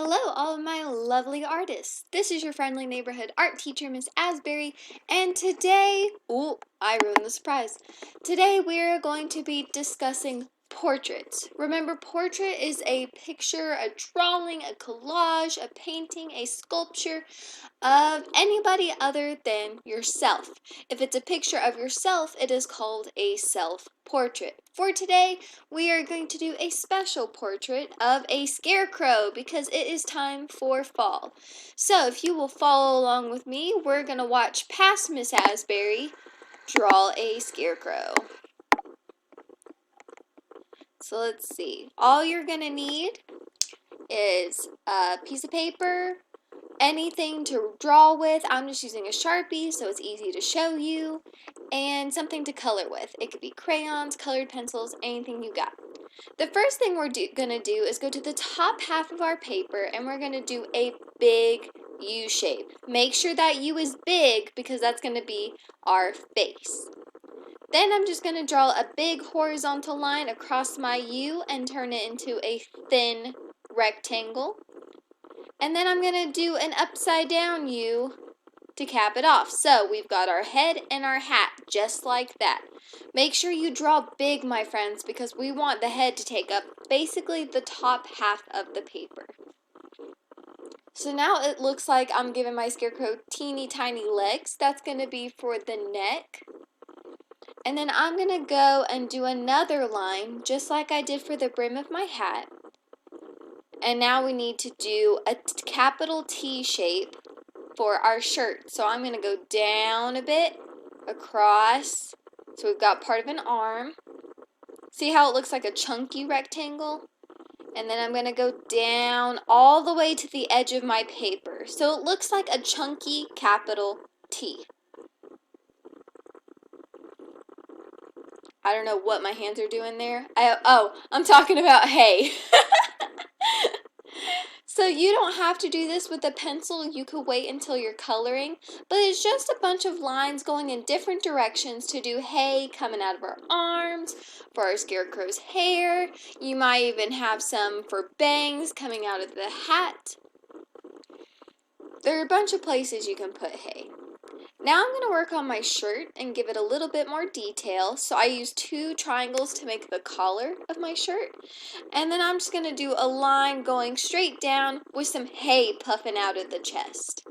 Hello, all of my lovely artists. This is your friendly neighborhood art teacher, Miss Asbury, and today, I ruined the surprise. Today we are going to be discussing portraits. Remember, portrait is a picture, a drawing, a collage, a painting, a sculpture of anybody other than yourself. If it's a picture of yourself, it is called a self-portrait. For today, we are going to do a special portrait of a scarecrow because it is time for fall. So if you will follow along with me, we're going to watch past Miss Asbury draw a scarecrow. So let's see. All you're going to need is a piece of paper, anything to draw with. I'm just using a Sharpie so it's easy to show you, and something to color with. It could be crayons, colored pencils, anything you got. The first thing we're going to do is go to the top half of our paper and we're going to do a big U shape. Make sure that U is big because that's going to be our face. Then I'm just going to draw a big horizontal line across my U and turn it into a thin rectangle. And then I'm going to do an upside down U to cap it off. So we've got our head and our hat just like that. Make sure you draw big, my friends, because we want the head to take up basically the top half of the paper. So now it looks like I'm giving my scarecrow teeny tiny legs. That's going to be for the neck. And then I'm going to go and do another line just like I did for the brim of my hat. And now we need to do a capital T shape for our shirt. So I'm going to go down a bit, across. So we've got part of an arm. See how it looks like a chunky rectangle? And then I'm going to go down all the way to the edge of my paper. So it looks like a chunky capital T. I don't know what my hands are doing there. I'm talking about hay. So you don't have to do this with a pencil. You could wait until you're coloring. But it's just a bunch of lines going in different directions to do hay coming out of our arms, for our scarecrow's hair. You might even have some for bangs coming out of the hat. There are a bunch of places you can put hay. Now I'm going to work on my shirt and give it a little bit more detail. So I use 2 triangles to make the collar of my shirt. And then I'm just going to do a line going straight down with some hay puffing out of the chest.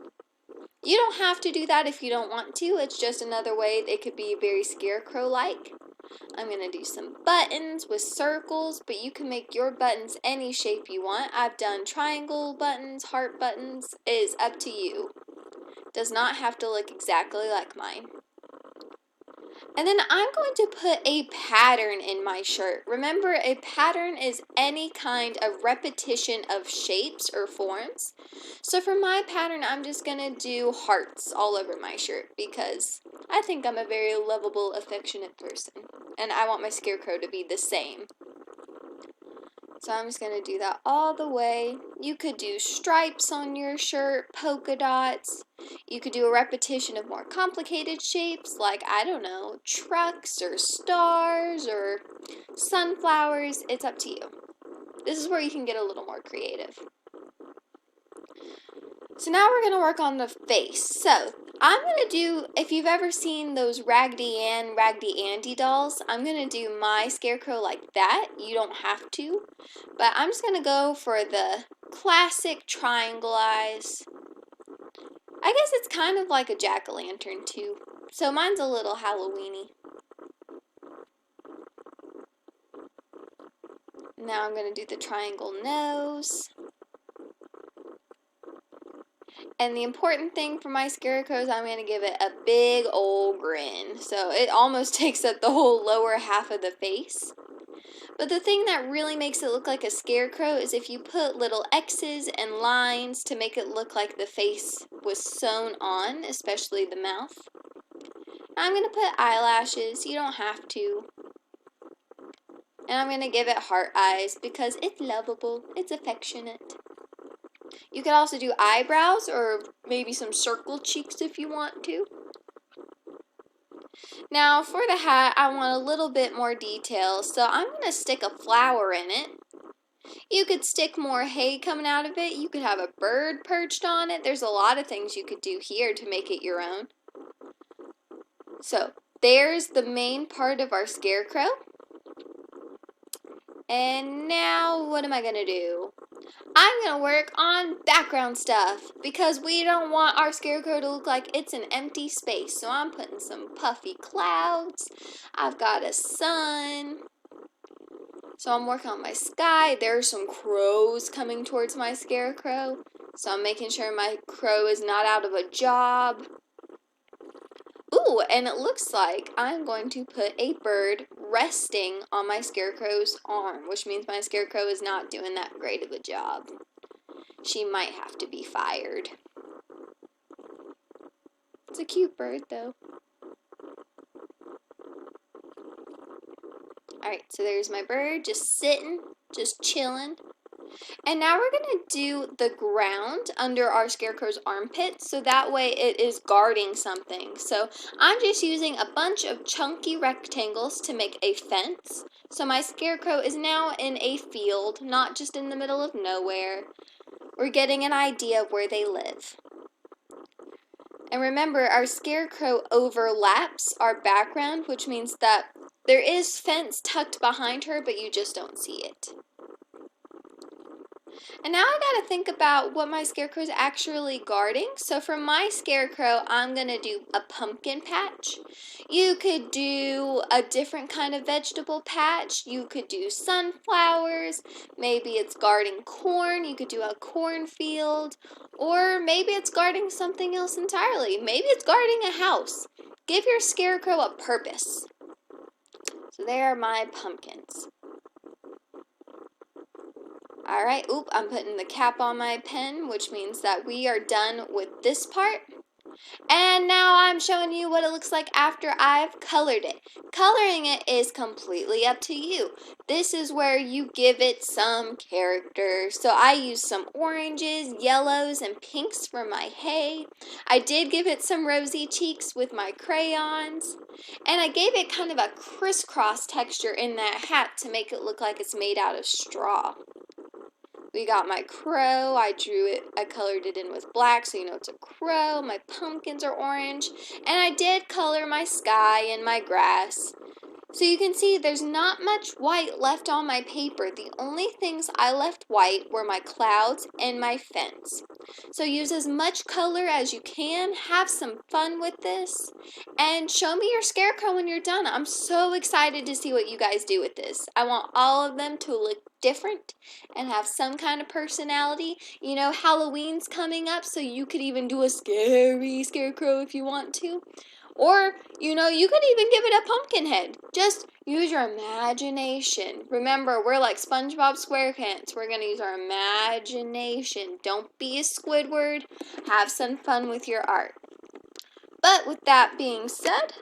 You don't have to do that if you don't want to. It's just another way it could be very scarecrow-like. I'm going to do some buttons with circles, but you can make your buttons any shape you want. I've done triangle buttons, heart buttons. It is up to you. Does not have to look exactly like mine. And then I'm going to put a pattern in my shirt. Remember, a pattern is any kind of repetition of shapes or forms. So for my pattern, I'm just going to do hearts all over my shirt because I think I'm a very lovable, affectionate person. And I want my scarecrow to be the same. So I'm just going to do that all the way. You could do stripes on your shirt, polka dots. You could do a repetition of more complicated shapes like, I don't know, trucks or stars or sunflowers. It's up to you. This is where you can get a little more creative. So now we're going to work on the face. So I'm going to do, if you've ever seen those Raggedy Ann, Raggedy Andy dolls, I'm going to do my scarecrow like that. You don't have to. But I'm just going to go for the classic triangle eyes. I guess it's kind of like a jack-o'-lantern too. So mine's a little Halloween-y. Now I'm going to do the triangle nose. And the important thing for my scarecrow is I'm going to give it a big old grin. So it almost takes up the whole lower half of the face. But the thing that really makes it look like a scarecrow is if you put little X's and lines to make it look like the face was sewn on, especially the mouth. I'm going to put eyelashes. You don't have to. And I'm going to give it heart eyes because it's lovable. It's affectionate. You could also do eyebrows or maybe some circle cheeks if you want to. Now for the hat, I want a little bit more detail, so I'm going to stick a flower in it. You could stick more hay coming out of it. You could have a bird perched on it. There's a lot of things you could do here to make it your own. So, there's the main part of our scarecrow. And now, what am I going to do? I'm going to work on background stuff because we don't want our scarecrow to look like it's an empty space. So I'm putting some puffy clouds. I've got a sun. So I'm working on my sky. There's some crows coming towards my scarecrow. So I'm making sure my crow is not out of a job. Ooh, and it looks like I'm going to put a bird resting on my scarecrow's arm, which means my scarecrow is not doing that great of a job. She might have to be fired. It's a cute bird, though. Alright, so there's my bird just sitting, just chilling. And now we're going to do the ground under our scarecrow's armpit, so that way it is guarding something. So I'm just using a bunch of chunky rectangles to make a fence. So my scarecrow is now in a field, not just in the middle of nowhere. We're getting an idea of where they live. And remember, our scarecrow overlaps our background, which means that there is fence tucked behind her, but you just don't see it. And now I gotta think about what my scarecrow is actually guarding. So for my scarecrow, I'm gonna do a pumpkin patch. You could do a different kind of vegetable patch. You could do sunflowers. Maybe it's guarding corn. You could do a cornfield. Or maybe it's guarding something else entirely. Maybe it's guarding a house. Give your scarecrow a purpose. So there are my pumpkins. Alright, I'm putting the cap on my pen, which means that we are done with this part. And now I'm showing you what it looks like after I've colored it. Coloring it is completely up to you. This is where you give it some character. So I used some oranges, yellows, and pinks for my hay. I did give it some rosy cheeks with my crayons. And I gave it kind of a crisscross texture in that hat to make it look like it's made out of straw. We got my crow. I colored it in with black so you know it's a crow. My pumpkins are orange. And I did color my sky and my grass. So you can see there's not much white left on my paper. The only things I left white were my clouds and my fence. So use as much color as you can. Have some fun with this. And show me your scarecrow when you're done. I'm so excited to see what you guys do with this. I want all of them to look different and have some kind of personality. You know, Halloween's coming up, so you could even do a scary scarecrow if you want to. Or, you know, you could even give it a pumpkin head. Just use your imagination. Remember, we're like SpongeBob SquarePants. We're going to use our imagination. Don't be a Squidward. Have some fun with your art. But with that being said,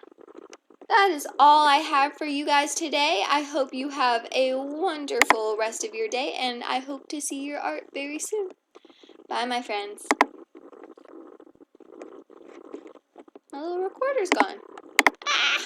that is all I have for you guys today. I hope you have a wonderful rest of your day, and I hope to see your art very soon. Bye, my friends. My little recorder's gone. Ah!